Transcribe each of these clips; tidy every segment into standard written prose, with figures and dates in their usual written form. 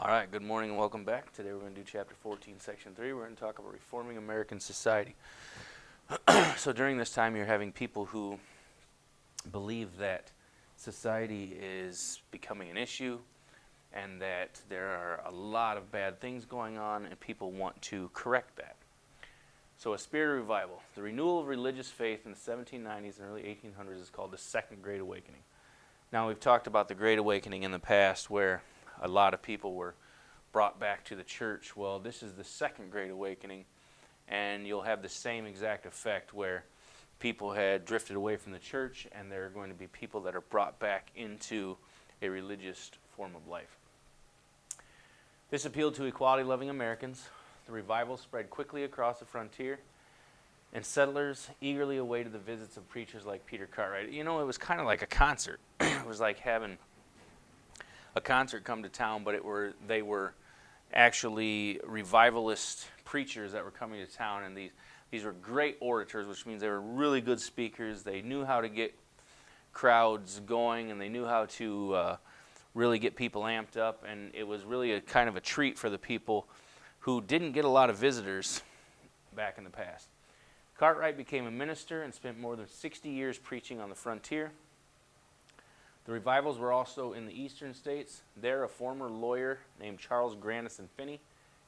All right, good morning and welcome back. Today we're going to do chapter 14, section 3. We're going to talk about reforming American society. So during this time you're having people who believe that society is becoming an issue and that there are a lot of bad things going on and people want to correct that. So a spirit of revival. The renewal of religious faith in the 1790s and early 1800s is called the Second Great Awakening. Now we've talked about the Great Awakening in the past where a lot of people were brought back to the church. Well, this is the Second Great Awakening, and you'll have the same exact effect where people had drifted away from the church, and there are going to be people that are brought back into a religious form of life. This appealed to equality-loving Americans. The revival spread quickly across the frontier, and settlers eagerly awaited the visits of preachers like Peter Cartwright. You know, it was kind of like a concert. It was like having a concert come to town, but they were actually revivalist preachers that were coming to town, and these were great orators, which means they were really good speakers. They knew how to get crowds going, and they knew how to really get people amped up, and it was really a kind of a treat for the people who didn't get a lot of visitors back in the past. Cartwright became a minister and spent more than 60 years preaching on the frontier. The revivals were also in the eastern states. There, a former lawyer named Charles Grandison Finney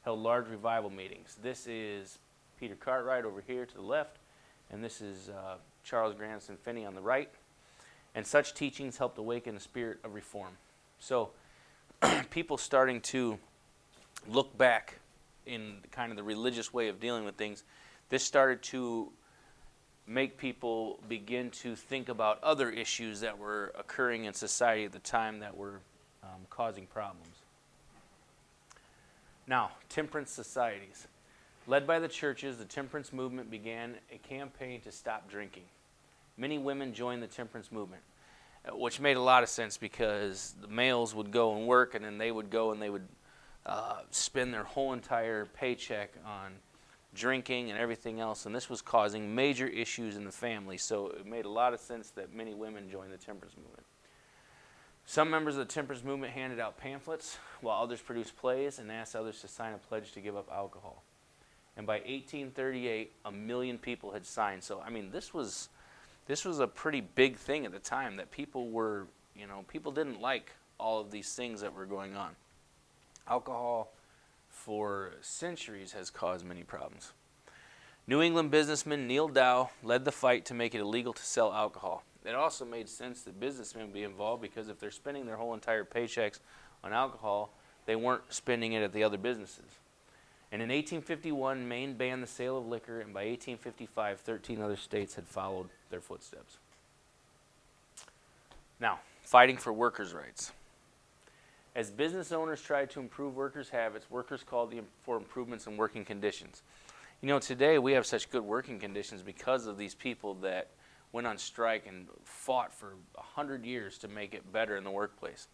held large revival meetings. This is Peter Cartwright over here to the left, and this is Charles Grandison Finney on the right. And such teachings helped awaken the spirit of reform. So people starting to look back in kind of the religious way of dealing with things, this started to make people begin to think about other issues that were occurring in society at the time that were causing problems. Now, temperance societies. Led by the churches, the temperance movement began a campaign to stop drinking. Many women joined the temperance movement, which made a lot of sense because the males would go and work, and then they would go and they would spend their whole entire paycheck on drinking and everything else, and this was causing major issues in the family, so it made a lot of sense that many women joined the temperance movement. Some members of the temperance movement handed out pamphlets, while others produced plays and asked others to sign a pledge to give up alcohol. And by 1838, 1 million people had signed. So, I mean, this was a pretty big thing at the time that people were, people didn't like all of these things that were going on. Alcohol for centuries has caused many problems. New England businessman Neil Dow led the fight to make it illegal to sell alcohol. It also made sense that businessmen would be involved because if they're spending their whole entire paychecks on alcohol, they weren't spending it at the other businesses. And in 1851, Maine banned the sale of liquor, and by 1855, 13 other states had followed their footsteps. Now, fighting for workers' rights. As business owners tried to improve workers' habits, workers called for improvements in working conditions. Today we have such good working conditions because of these people that went on strike and fought for 100 years to make it better in the workplace.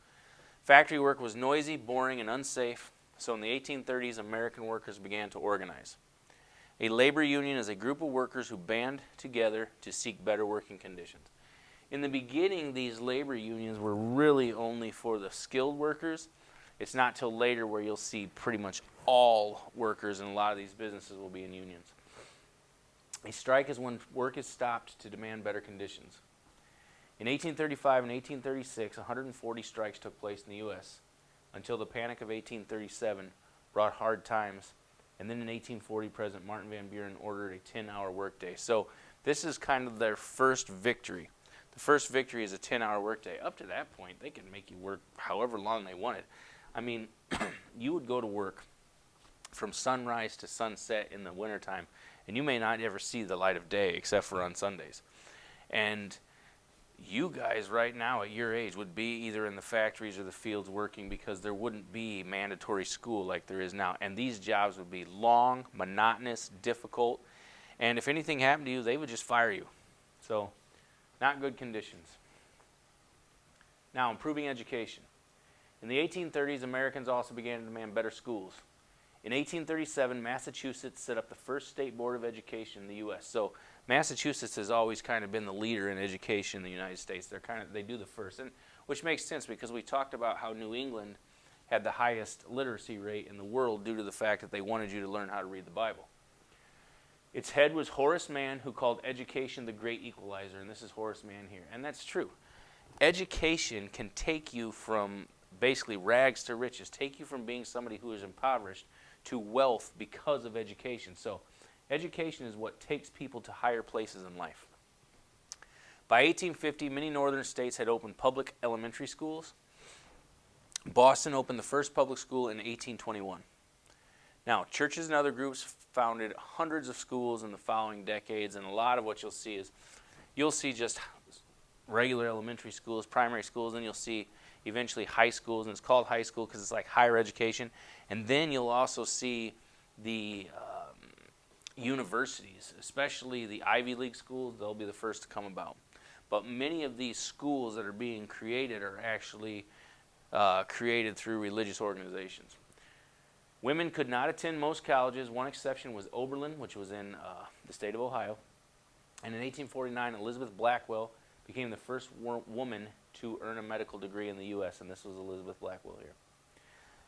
Factory work was noisy, boring, and unsafe, so in the 1830s, American workers began to organize. A labor union is a group of workers who band together to seek better working conditions. In the beginning, these labor unions were really only for the skilled workers. It's not till later where you'll see pretty much all workers in a lot of these businesses will be in unions. A strike is when work is stopped to demand better conditions. In 1835 and 1836, 140 strikes took place in the U.S. until the Panic of 1837 brought hard times. And then in 1840, President Martin Van Buren ordered a 10-hour workday. So this is kind of their first victory. The first victory is a 10-hour workday. Up to that point, they could make you work however long they wanted. I mean, you would go to work from sunrise to sunset in the wintertime, and you may not ever see the light of day except for on Sundays. And you guys right now at your age would be either in the factories or the fields working because there wouldn't be mandatory school like there is now. And these jobs would be long, monotonous, difficult. And if anything happened to you, they would just fire you. So, not good conditions. Now, improving education. In the 1830s, Americans also began to demand better schools. In 1837, Massachusetts set up the first state board of education in the U.S. So Massachusetts has always kind of been the leader in education in the United States. They do the first, and which makes sense because we talked about how New England had the highest literacy rate in the world due to the fact that they wanted you to learn how to read the Bible. Its head was Horace Mann, who called education the great equalizer, and this is Horace Mann here. And that's true. Education can take you from basically rags to riches, take you from being somebody who is impoverished to wealth because of education. So education is what takes people to higher places in life. By 1850, many northern states had opened public elementary schools. Boston opened the first public school in 1821. Now, churches and other groups founded hundreds of schools in the following decades, and a lot of what you'll see just regular elementary schools, primary schools, and you'll see eventually high schools, and it's called high school because it's like higher education. And then you'll also see the universities, especially the Ivy League schools. They'll be the first to come about. But many of these schools that are being created are actually created through religious organizations. Women could not attend most colleges. One exception was Oberlin, which was in the state of Ohio. And in 1849, Elizabeth Blackwell became the first woman to earn a medical degree in the U.S., and this was Elizabeth Blackwell here.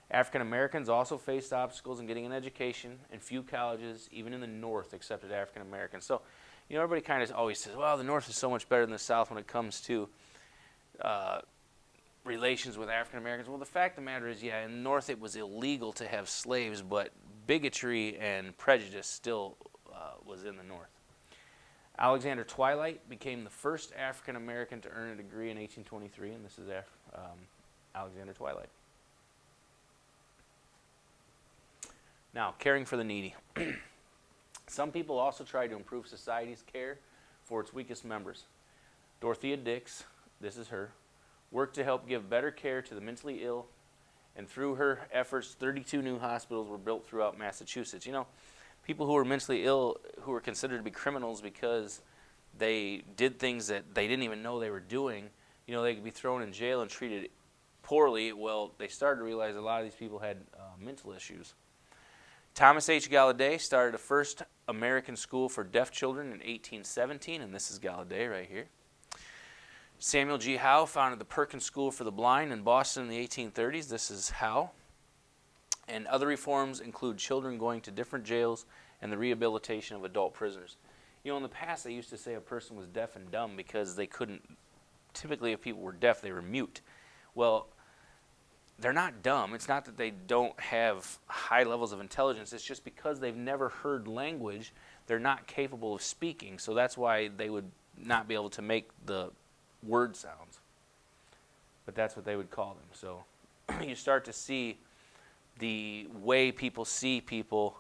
African Americans also faced obstacles in getting an education, and few colleges, even in the North, accepted African Americans. So, everybody kind of always says, well, the North is so much better than the South when it comes to relations with African Americans. Well, the fact of the matter is, yeah, in the North it was illegal to have slaves, but bigotry and prejudice still was in the North. Alexander Twilight became the first African American to earn a degree in 1823, and this is Alexander Twilight. Now, caring for the needy. Some people also tried to improve society's care for its weakest members. Dorothea Dix, this is her, worked to help give better care to the mentally ill, and through her efforts, 32 new hospitals were built throughout Massachusetts. People who were mentally ill, who were considered to be criminals because they did things that they didn't even know they were doing, they could be thrown in jail and treated poorly. Well, they started to realize a lot of these people had mental issues. Thomas H. Gallaudet started the first American school for deaf children in 1817, and this is Gallaudet right here. Samuel G. Howe founded the Perkins School for the Blind in Boston in the 1830s. This is Howe. And other reforms include children going to different jails and the rehabilitation of adult prisoners. In the past, they used to say a person was deaf and dumb because they couldn't, typically if people were deaf, they were mute. Well, they're not dumb. It's not that they don't have high levels of intelligence. It's just because they've never heard language, they're not capable of speaking. So that's why they would not be able to make the word sounds. But that's what they would call them. So you start to see the way people see people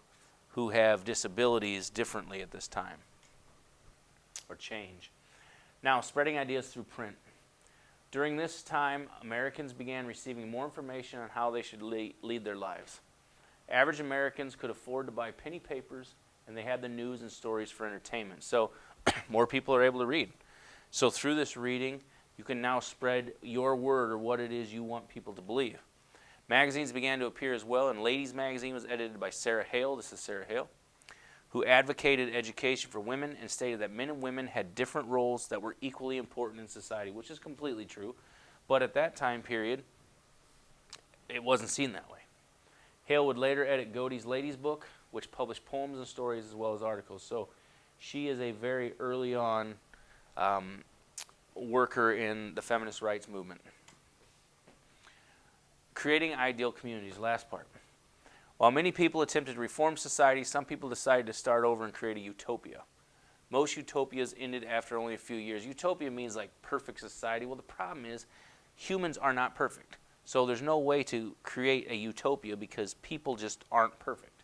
who have disabilities differently at this time, or change. Now, spreading ideas through print. During this time, Americans began receiving more information on how they should lead their lives. Average Americans could afford to buy penny papers, and they had the news and stories for entertainment. So more people are able to read. So through this reading, you can now spread your word or what it is you want people to believe. Magazines began to appear as well, and Ladies Magazine was edited by Sarah Hale. This is Sarah Hale, who advocated education for women and stated that men and women had different roles that were equally important in society, which is completely true. But at that time period, it wasn't seen that way. Hale would later edit Godey's Ladies book, which published poems and stories as well as articles. So she is a very early on worker in the feminist rights movement. Creating ideal communities, last part. While many people attempted to reform society, some people decided to start over and create a utopia. Most utopias ended after only a few years. Utopia means like perfect society. Well, the problem is humans are not perfect. So there's no way to create a utopia because people just aren't perfect.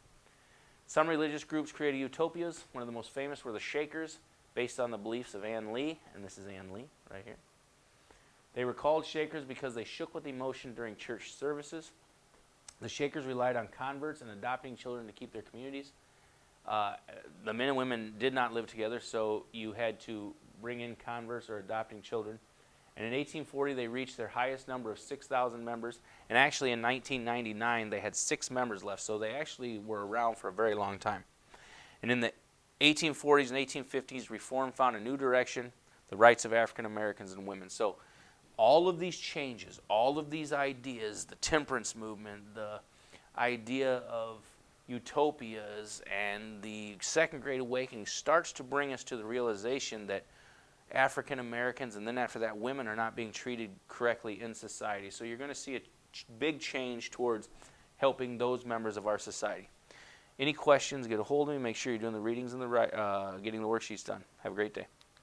Some religious groups created utopias. One of the most famous were the Shakers, based on the beliefs of Ann Lee, and this is Ann Lee right here. They were called Shakers because they shook with emotion during church services. The Shakers relied on converts and adopting children to keep their communities. The men and women did not live together, so you had to bring in converts or adopting children. And in 1840, they reached their highest number of 6,000 members. And actually, in 1999, they had 6 members left, so they actually were around for a very long time. And in the 1840s and 1850s, reform found a new direction, the rights of African Americans and women. So all of these changes, all of these ideas, the temperance movement, the idea of utopias, and the Second Great Awakening starts to bring us to the realization that African Americans, and then after that women, are not being treated correctly in society. So you're going to see a big change towards helping those members of our society. Any questions, get a hold of me. Make sure you're doing the readings and getting the worksheets done. Have a great day.